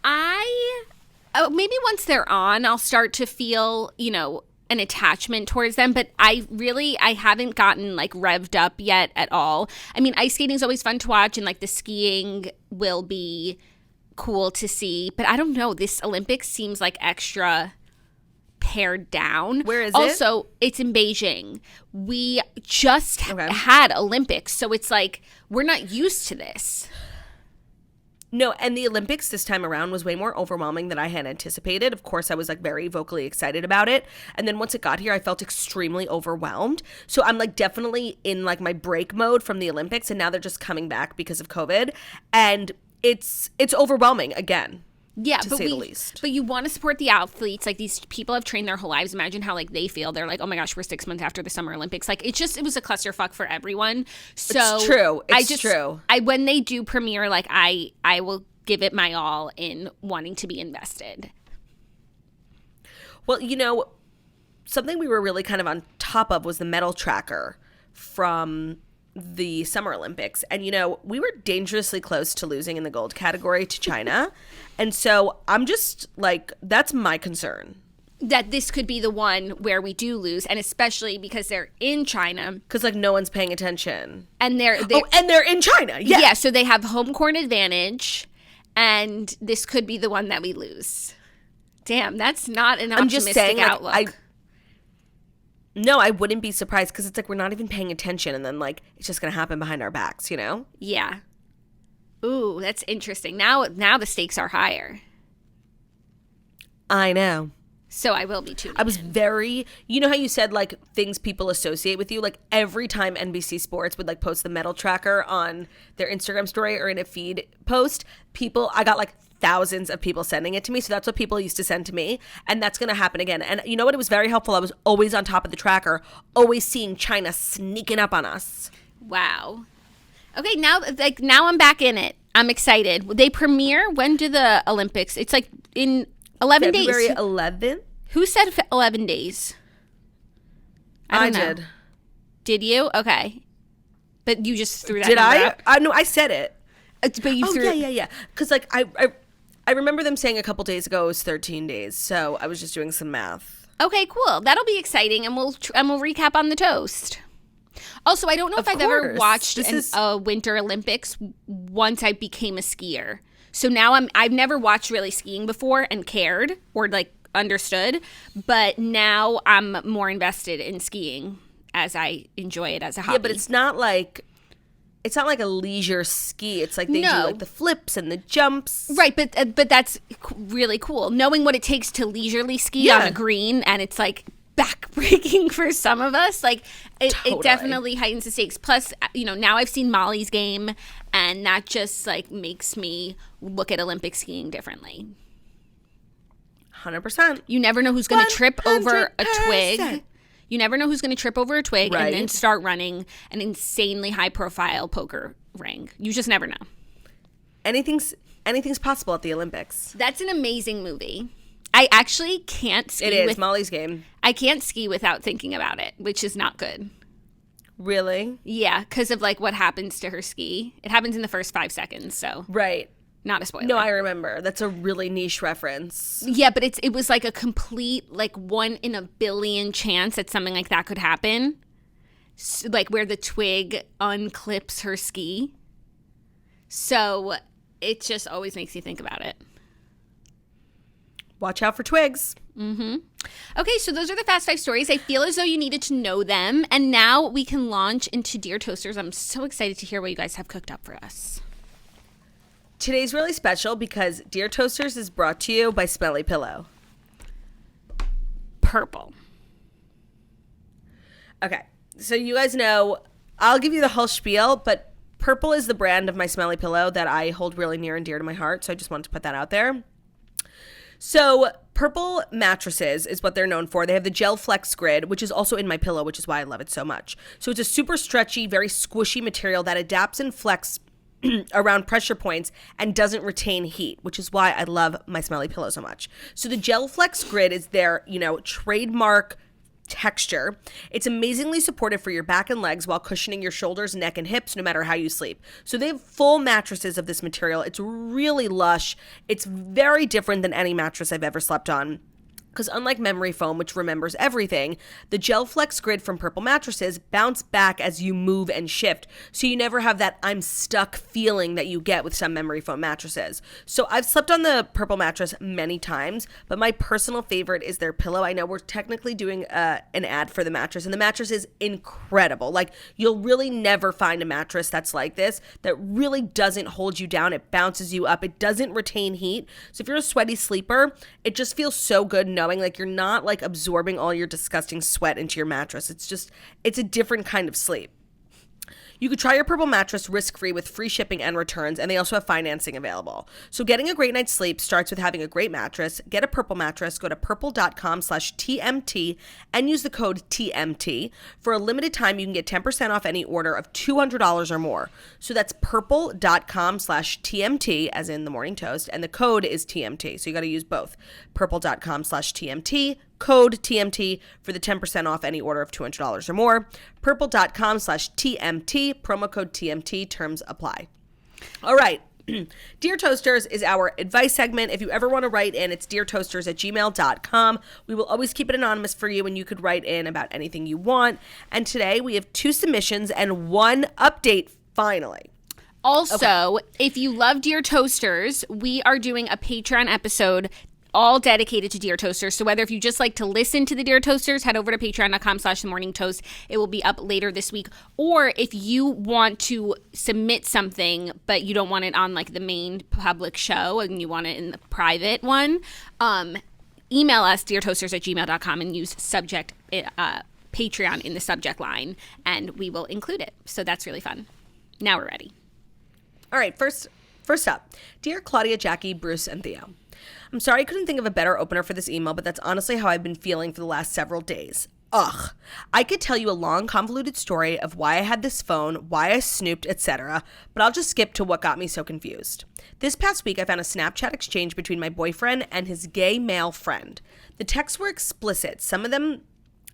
Speaker 1: Maybe once they're on, I'll start to feel, an attachment towards them, but I haven't gotten, like, revved up yet at all. I mean, ice skating is always fun to watch, and, like, the skiing will be cool to see, but I don't know. This Olympics seems, like, extra pared down.
Speaker 2: Where is it?
Speaker 1: Also, it's in Beijing. We just had Olympics, so it's like we're not used to this.
Speaker 2: No, and the Olympics this time around was way more overwhelming than I had anticipated. Of course, I was, like, very vocally excited about it. And then once it got here, I felt extremely overwhelmed. So I'm, like, definitely in, like, my break mode from the Olympics, and now they're just coming back because of COVID. And it's overwhelming again.
Speaker 1: Yeah,
Speaker 2: to say the least.
Speaker 1: But you want to support the athletes. Like, these people have trained their whole lives. Imagine how, like, they feel. They're like, oh my gosh, we're 6 months after the Summer Olympics. Like, it was a clusterfuck for everyone. So
Speaker 2: it's true. It's true.
Speaker 1: When they do premiere, like, I will give it my all in wanting to be invested.
Speaker 2: Well, something we were really kind of on top of was the medal tracker from the Summer Olympics. And, we were dangerously close to losing in the gold category to China. And so I'm just like, that's my concern.
Speaker 1: That this could be the one where we do lose, and especially because they're in China.
Speaker 2: Because, like, no one's paying attention.
Speaker 1: And they're
Speaker 2: in China. Yeah.
Speaker 1: Yeah, so they have home court advantage, and this could be the one that we lose. Damn, that's not an optimistic outlook.
Speaker 2: No, I wouldn't be surprised, because it's like we're not even paying attention, and then, like, it's just going to happen behind our backs,
Speaker 1: Yeah. Ooh, that's interesting. Now the stakes are higher.
Speaker 2: I know.
Speaker 1: So I will be tuning
Speaker 2: I was very, how you said, like, things people associate with you? Like, every time NBC Sports would, like, post the medal tracker on their Instagram story or in a feed post, I got, like, thousands of people sending it to me. So that's what people used to send to me. And that's going to happen again. And you know what? It was very helpful. I was always on top of the tracker, always seeing China sneaking up on us.
Speaker 1: Wow. Okay, now I'm back in it. I'm excited. They premiere, when do the Olympics? It's like in 11 days.
Speaker 2: February 11th?
Speaker 1: Who said 11 days? I did. Did you? Okay. But you just threw that
Speaker 2: Did I?
Speaker 1: out.
Speaker 2: No, I said it.
Speaker 1: But you threw
Speaker 2: yeah. Because, like, I remember them saying a couple days ago it was 13 days. So I was just doing some math.
Speaker 1: Okay, cool. That'll be exciting. And we'll recap on the toast. Also, I don't know if I've ever watched a Winter Olympics once I became a skier. So now I've never watched really skiing before and cared or, like, understood. But now I'm more invested in skiing as I enjoy it as a hobby.
Speaker 2: Yeah, but it's not like a leisure ski. It's like they do, like, the flips and the jumps.
Speaker 1: Right, but that's really cool. Knowing what it takes to leisurely ski on a green, and it's, like, backbreaking for some of us. Like, it definitely heightens the stakes. Plus, now I've seen Molly's game, and that just, like, makes me look at Olympic skiing differently.
Speaker 2: 100%.
Speaker 1: You never know who's going to trip over a twig. You never know who's going to trip over a twig and then start running an insanely high-profile poker ring. You just never know.
Speaker 2: Anything's possible at the Olympics.
Speaker 1: That's an amazing movie. I actually can't ski.
Speaker 2: It is Molly's game.
Speaker 1: I can't ski without thinking about it, which is not good.
Speaker 2: Really?
Speaker 1: Yeah, because of, like, what happens to her ski. It happens in the first 5 seconds, so.
Speaker 2: Right.
Speaker 1: Not a spoiler.
Speaker 2: No, I remember. That's a really niche reference.
Speaker 1: Yeah, but it was like a complete, like, 1 in a billion chance that something like that could happen. So, like, where the twig unclips her ski. So it just always makes you think about it.
Speaker 2: Watch out for twigs.
Speaker 1: Mm-hmm. Okay, so those are the Fast 5 stories. I feel as though you needed to know them. And now we can launch into Dear Toasters. I'm so excited to hear what you guys have cooked up for us.
Speaker 2: Today's really special because Dear Toasters is brought to you by Smelly Pillow.
Speaker 1: Purple.
Speaker 2: Okay, so you guys know, I'll give you the whole spiel, but Purple is the brand of my Smelly Pillow that I hold really near and dear to my heart, so I just wanted to put that out there. So Purple mattresses is what they're known for. They have the Gel Flex Grid, which is also in my pillow, which is why I love it so much. So it's a super stretchy, very squishy material that adapts and flex around pressure points and doesn't retain heat, which is why I love my Smelly Pillow so much. So the Gel Flex Grid is their, trademark texture. It's amazingly supportive for your back and legs while cushioning your shoulders, neck, and hips no matter how you sleep. So they have full mattresses of this material. It's really lush. It's very different than any mattress I've ever slept on. Because unlike memory foam, which remembers everything, the Gel Flex Grid from Purple mattresses bounce back as you move and shift. So you never have that I'm stuck feeling that you get with some memory foam mattresses. So I've slept on the Purple mattress many times, but my personal favorite is their pillow. I know we're technically doing an ad for the mattress, and the mattress is incredible. Like, you'll really never find a mattress that's like this, that really doesn't hold you down. It bounces you up. It doesn't retain heat. So if you're a sweaty sleeper, it just feels so good knowing like you're not like absorbing all your disgusting sweat into your mattress. It's a different kind of sleep. You could try your Purple mattress risk-free with free shipping and returns, and they also have financing available. So getting a great night's sleep starts with having a great mattress. Get a Purple mattress. Go to purple.com/TMT and use the code TMT. For a limited time, you can get 10% off any order of $200 or more. So that's purple.com/TMT, as in the morning toast, and the code is TMT. So you got to use both. Purple.com/TMT. Code TMT for the 10% off any order of $200 or more. Purple.com/TMT, promo code TMT, terms apply. All right. Dear Toasters is our advice segment. If you ever want to write in, it's deartoasters@gmail.com. We will always keep it anonymous for you, and you could write in about anything you want. And today we have 2 submissions and 1 update, finally.
Speaker 1: Also, if you love Dear Toasters, we are doing a Patreon episode all dedicated to Dear Toasters. So whether if you just like to listen to the Dear Toasters, head over to patreon.com/themorningtoast. It will be up later this week. Or if you want to submit something, but you don't want it on like the main public show and you want it in the private one, email us deartoasters@gmail.com and use subject Patreon in the subject line, and we will include it. So that's really fun. Now we're ready.
Speaker 2: All right, first up, Dear Claudia, Jackie, Bruce, and Theo. I'm sorry I couldn't think of a better opener for this email, but that's honestly how I've been feeling for the last several days. Ugh. I could tell you a long, convoluted story of why I had this phone, why I snooped, etc., but I'll just skip to what got me so confused. This past week, I found a Snapchat exchange between my boyfriend and his gay male friend. The texts were explicit, some of them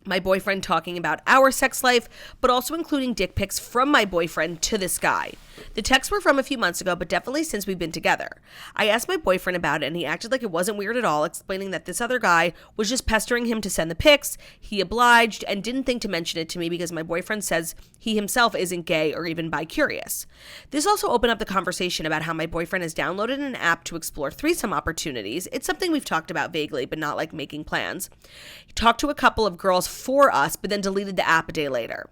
Speaker 2: my boyfriend talking about our sex life, but also including dick pics from my boyfriend to this guy. The texts were from a few months ago, but definitely since we've been together. I asked my boyfriend about it, and he acted like it wasn't weird at all, explaining that this other guy was just pestering him to send the pics. He obliged and didn't think to mention it to me because my boyfriend says he himself isn't gay or even bi-curious. This also opened up the conversation about how my boyfriend has downloaded an app to explore threesome opportunities. It's something we've talked about vaguely, but not like making plans. He talked to a couple of girls for us, but then deleted the app a day later.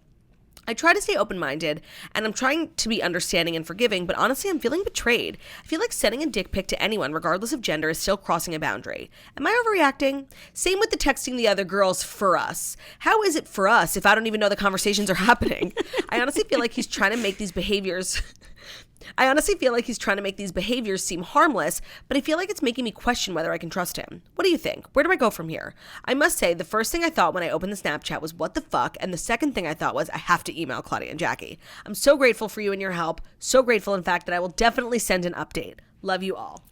Speaker 2: I try to stay open-minded, and I'm trying to be understanding and forgiving, but honestly, I'm feeling betrayed. I feel like sending a dick pic to anyone, regardless of gender, is still crossing a boundary. Am I overreacting? Same with the texting the other girls for us. How is it for us if I don't even know the conversations are happening? I honestly feel like he's trying to make these behaviors seem harmless, but I feel like it's making me question whether I can trust him. What do you think? Where do I go from here? I must say, the first thing I thought when I opened the Snapchat was, what the fuck? And the second thing I thought was, I have to email Claudia and Jackie. I'm so grateful for you and your help. So grateful, in fact, that I will definitely send an update. Love you all.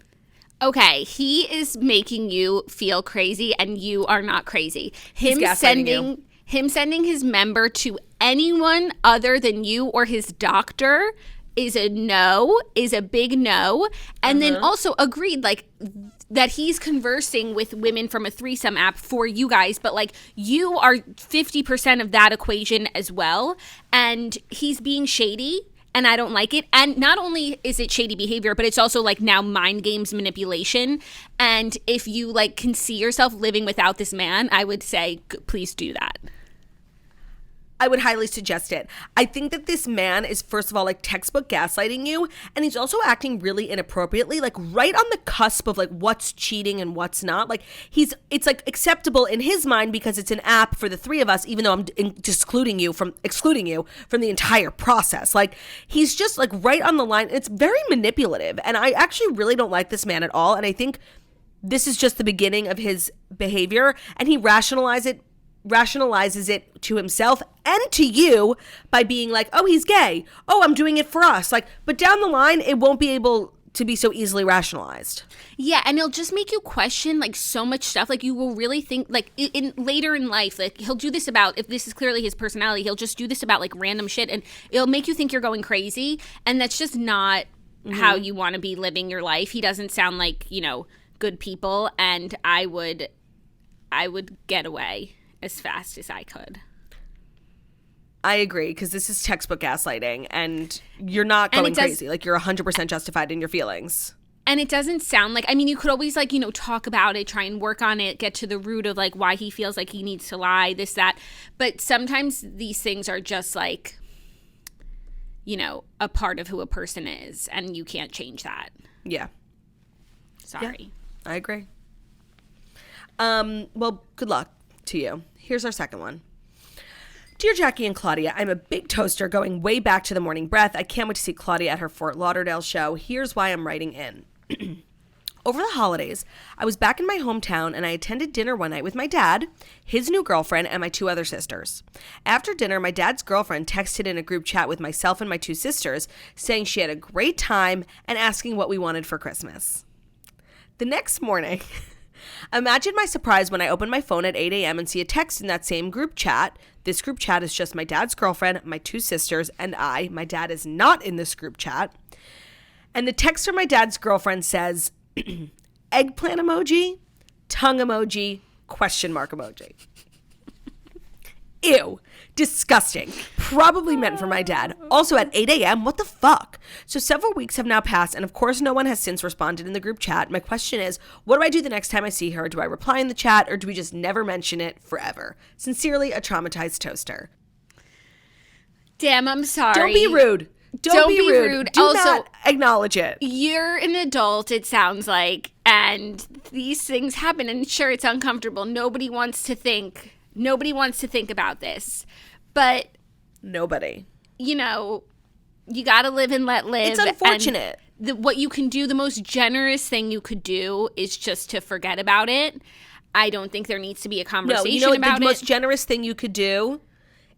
Speaker 1: Okay, he is making you feel crazy, and you are not crazy. Him sending his member to anyone other than you or his doctor is a big no. And then also agreed, like, that he's conversing with women from a threesome app for you guys, but like you are 50% of that equation as well. And he's being shady, and I don't like it. And not only is it shady behavior, but it's also like now mind games manipulation. And if you like can see yourself living without this man, I would say please do that.
Speaker 2: I would highly suggest it. I think that this man is, first of all, like textbook gaslighting you, and he's also acting really inappropriately, like right on the cusp of like what's cheating and what's not. Like it's like acceptable in his mind because it's an app for the three of us, even though I'm excluding you from the entire process. Like he's just like right on the line. It's very manipulative, and I actually really don't like this man at all. And I think this is just the beginning of his behavior, and he rationalizes it to himself and to you by being like, oh, he's gay. Oh, I'm doing it for us. Like, but down the line, it won't be able to be so easily rationalized.
Speaker 1: Yeah, and it'll just make you question like so much stuff. Like you will really think like later in life, like he'll do this about, if this is clearly his personality, he'll just do this about like random shit, and it'll make you think you're going crazy, and that's just not how you want to be living your life. He doesn't sound like, good people, and I would get away as fast as I could.
Speaker 2: I agree, because this is textbook gaslighting, and you're not going crazy. Like, you're 100% justified in your feelings.
Speaker 1: And it doesn't sound like, I mean, you could always, like, talk about it, try and work on it, get to the root of, like, why he feels like he needs to lie, this, that. But sometimes these things are just, like, a part of who a person is, and you can't change that.
Speaker 2: Yeah.
Speaker 1: Sorry.
Speaker 2: Yeah, I agree. Well, good luck to you. Here's our second one. Dear Jackie and Claudia, I'm a big toaster going way back to the morning breath. I can't wait to see Claudia at her Fort Lauderdale show. Here's why I'm writing in. Over the holidays, I was back in my hometown and I attended dinner one night with my dad, his new girlfriend, and my 2 other sisters. After dinner, my dad's girlfriend texted in a group chat with myself and my 2 sisters, saying she had a great time and asking what we wanted for Christmas. The next morning, imagine my surprise when I open my phone at 8 a.m. and see a text in that same group chat. This group chat is just my dad's girlfriend, my 2 sisters, and I. My dad is not in this group chat. And the text from my dad's girlfriend says, eggplant emoji, tongue emoji, question mark emoji. Ew. Disgusting. Probably meant for my dad. Also at 8 a.m., what the fuck? So several weeks have now passed, and of course no one has since responded in the group chat. My question is, what do I do the next time I see her? Do I reply in the chat, or do we just never mention it forever? Sincerely, a traumatized toaster.
Speaker 1: Damn, I'm sorry.
Speaker 2: Don't be rude. Don't be rude. Do
Speaker 1: also,
Speaker 2: not acknowledge it.
Speaker 1: You're an adult, it sounds like, and these things happen, and sure, it's uncomfortable. Nobody wants to think about this. But
Speaker 2: nobody.
Speaker 1: You know, you got to live and let live.
Speaker 2: It's unfortunate.
Speaker 1: And what you can do, the most generous thing you could do is just to forget about it. I don't think there needs to be a conversation about it.
Speaker 2: The most generous thing you could do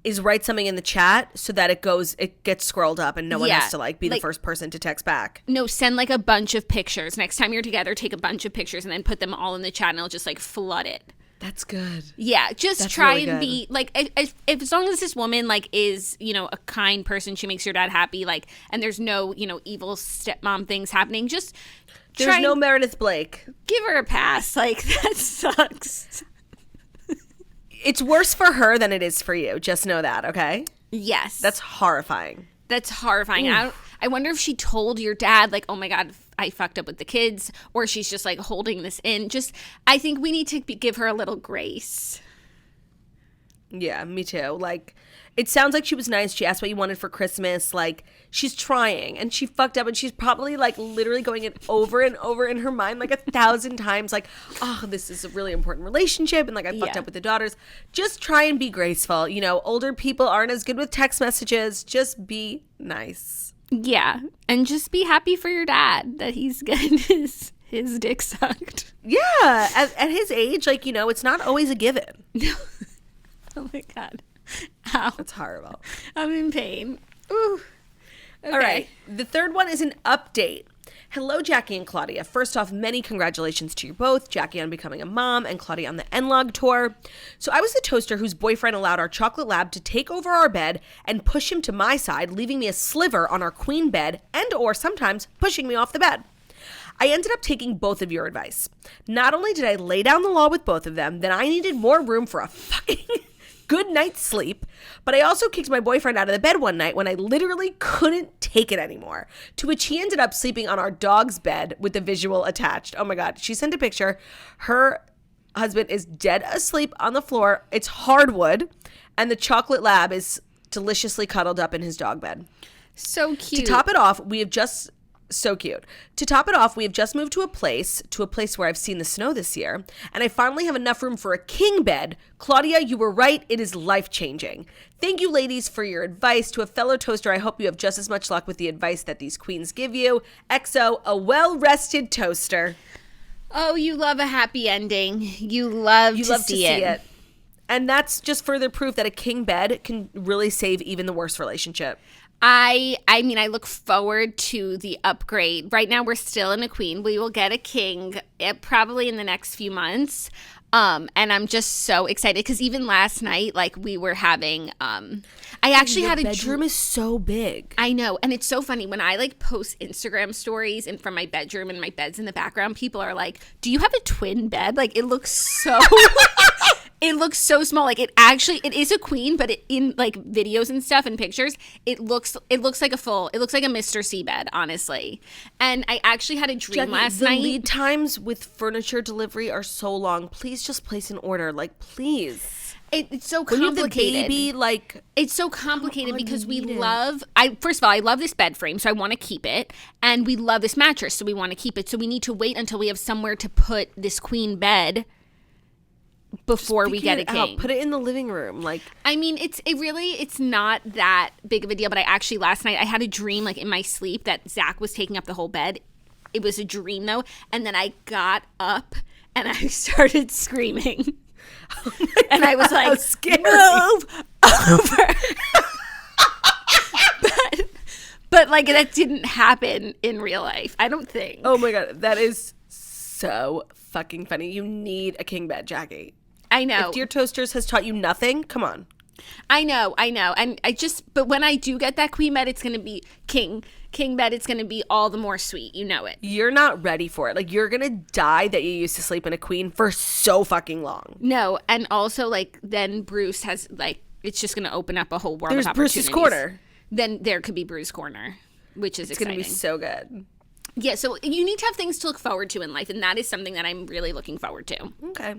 Speaker 2: is write something in the chat so that it gets scrolled up and no one has to be the first person to text back.
Speaker 1: No, send a bunch of pictures. Next time you're together, take a bunch of pictures and then put them all in the chat and it'll just flood it.
Speaker 2: That's good.
Speaker 1: Yeah, just try really and be if as long as this woman is, a kind person, she makes your dad happy, and there's no, evil stepmom things happening, just
Speaker 2: there's no Meredith Blake.
Speaker 1: Give her a pass. That sucks.
Speaker 2: It's worse for her than it is for you. Just know that, okay?
Speaker 1: Yes.
Speaker 2: That's horrifying.
Speaker 1: I wonder if she told your dad, oh my God, I fucked up with the kids, or she's just holding this in. I think we need to give her a little grace.
Speaker 2: Yeah, me too. It sounds like she was nice. She asked what you wanted for Christmas. She's trying, and she fucked up, and she's probably literally going it over and over in her mind 1,000 times. Oh, this is a really important relationship, and I fucked up with the daughters. Just try and be graceful. Older people aren't as good with text messages. Just be nice.
Speaker 1: Yeah, and just be happy for your dad that he's getting his dick sucked.
Speaker 2: Yeah, at his age, it's not always a given.
Speaker 1: Oh my God. Ow.
Speaker 2: That's horrible.
Speaker 1: I'm in pain. Ooh. Okay.
Speaker 2: All right. The third one is an update. Hello, Jackie and Claudia. First off, many congratulations to you both. Jackie on becoming a mom and Claudia on the N-Log tour. So I was the toaster whose boyfriend allowed our chocolate lab to take over our bed and push him to my side, leaving me a sliver on our queen bed and or sometimes pushing me off the bed. I ended up taking both of your advice. Not only did I lay down the law with both of them, then I needed more room for a fucking good night's sleep, but I also kicked my boyfriend out of the bed one night when I literally couldn't take it anymore, to which he ended up sleeping on our dog's bed with the visual attached. Oh my God. She sent a picture. Her husband is dead asleep on the floor. It's hardwood, and the chocolate lab is deliciously cuddled up in his dog bed.
Speaker 1: So cute.
Speaker 2: To top it off, we have just moved to a place where I've seen the snow this year, and I finally have enough room for a king bed. Claudia, you were right. It is life-changing. Thank you, ladies, for your advice. To a fellow toaster, I hope you have just as much luck with the advice that these queens give you. XO, a well-rested toaster.
Speaker 1: Oh, you love a happy ending. You love to see it.
Speaker 2: And that's just further proof that a king bed can really save even the worst relationship.
Speaker 1: I mean, I look forward to the upgrade. Right now, we're still in a queen. We will get a king probably in the next few months. And I'm just so excited because even last night, we were having, I actually had a
Speaker 2: bedroom is so big.
Speaker 1: I know. And it's so funny when I post Instagram stories and from my bedroom and my bed's in the background, people are like, do you have a twin bed? It looks so... It looks so small. It is a queen, but in videos and stuff and pictures, it looks like a Mr. C bed, honestly. And I actually had a dream
Speaker 2: Jackie,
Speaker 1: last night.
Speaker 2: The lead times with furniture delivery are so long. Please just place an order. Please.
Speaker 1: It's so complicated.
Speaker 2: When you have the baby,
Speaker 1: it's so complicated because first of all, I love this bed frame, so I want to keep it. And we love this mattress, so we want to keep it. So we need to wait until we have somewhere to put this queen bed before we get a king.
Speaker 2: Put it in the living room. Like,
Speaker 1: I mean, it's not that big of a deal, but I actually last night I had a dream like in my sleep that Zach was taking up the whole bed. It was a dream though, and then I got up and I started screaming. Oh and I was like, move over. but like that didn't happen in real life, I don't think.
Speaker 2: Oh my God, that is so fucking funny. You need a king bed, Jackie.
Speaker 1: I know.
Speaker 2: If Dear Toasters has taught you nothing, come on.
Speaker 1: I know. And but when I do get that queen bed, it's going to be king bed. It's going to be all the more sweet. You know it.
Speaker 2: You're not ready for it. Like, you're going to die that you used to sleep in a queen for so fucking long.
Speaker 1: No. And also, like, then Bruce has, like, it's just going to open up a whole world of opportunities.
Speaker 2: There's Bruce's Corner.
Speaker 1: Then there could be Bruce Corner, which is exciting.
Speaker 2: It's going to be so good.
Speaker 1: Yeah, so you need to have things to look forward to in life, and that is something that I'm really looking forward to.
Speaker 2: Okay.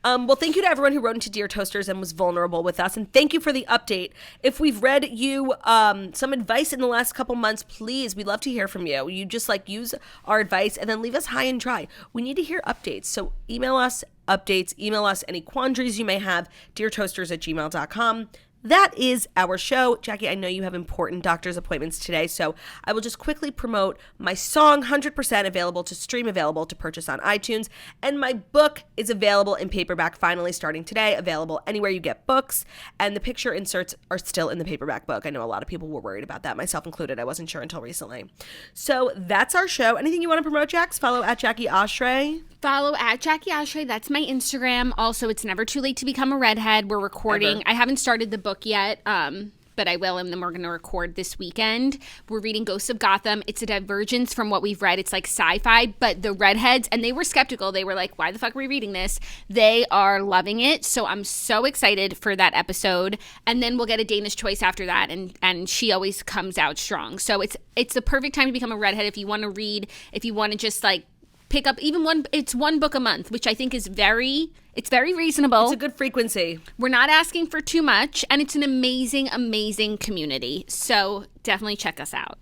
Speaker 2: Well, thank you to everyone who wrote into Dear Toasters and was vulnerable with us, and thank you for the update. If we've read you some advice in the last couple months, please, we'd love to hear from you. You just, like, use our advice and then leave us high and dry. We need to hear updates, so email us updates, email us any quandaries you may have, deartoasters@gmail.com. That is our show. Jackie, I know you have important doctor's appointments today, so I will just quickly promote my song, 100% available to stream, available to purchase on iTunes, and my book is available in paperback finally starting today, available anywhere you get books, and the picture inserts are still in the paperback book. I know a lot of people were worried about that, myself included. I wasn't sure until recently. So that's our show. Anything you want to promote, Jax? Follow at Jackie Oshry.
Speaker 1: Follow at Jackie Oshry. That's my Instagram. Also, it's never too late to become a redhead. We're recording. Ever. I haven't started the book yet, but I will, and then we're going to record this weekend. We're reading Ghosts of Gotham. It's a divergence from what we've read. It's like sci-fi, but the redheads, and they were skeptical. They were like, why the fuck are we reading this? They are loving it, so I'm so excited for that episode. And then we'll get a Danish choice after that, and she always comes out strong. So it's the perfect time to become a redhead if you want to read, if you want to just like pick up even one book a month, which I think is very reasonable.
Speaker 2: It's a good frequency.
Speaker 1: We're not asking for too much, and it's an amazing, amazing community. So definitely check us out.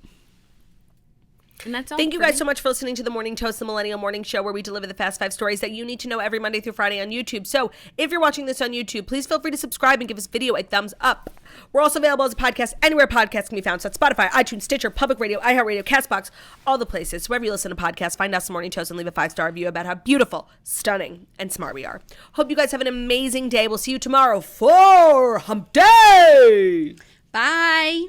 Speaker 1: And that's all.
Speaker 2: Thank you guys so much for listening to The Morning Toast, the Millennial Morning Show, where we deliver the fast 5 stories that you need to know every Monday through Friday on YouTube. So if you're watching this on YouTube, please feel free to subscribe and give this video a thumbs up. We're also available as a podcast anywhere podcasts can be found. So that's Spotify, iTunes, Stitcher, Public Radio, iHeartRadio, CastBox, all the places. So wherever you listen to podcasts, find us The Morning Toast and leave a 5-star review about how beautiful, stunning, and smart we are. Hope you guys have an amazing day. We'll see you tomorrow for Hump Day.
Speaker 1: Bye.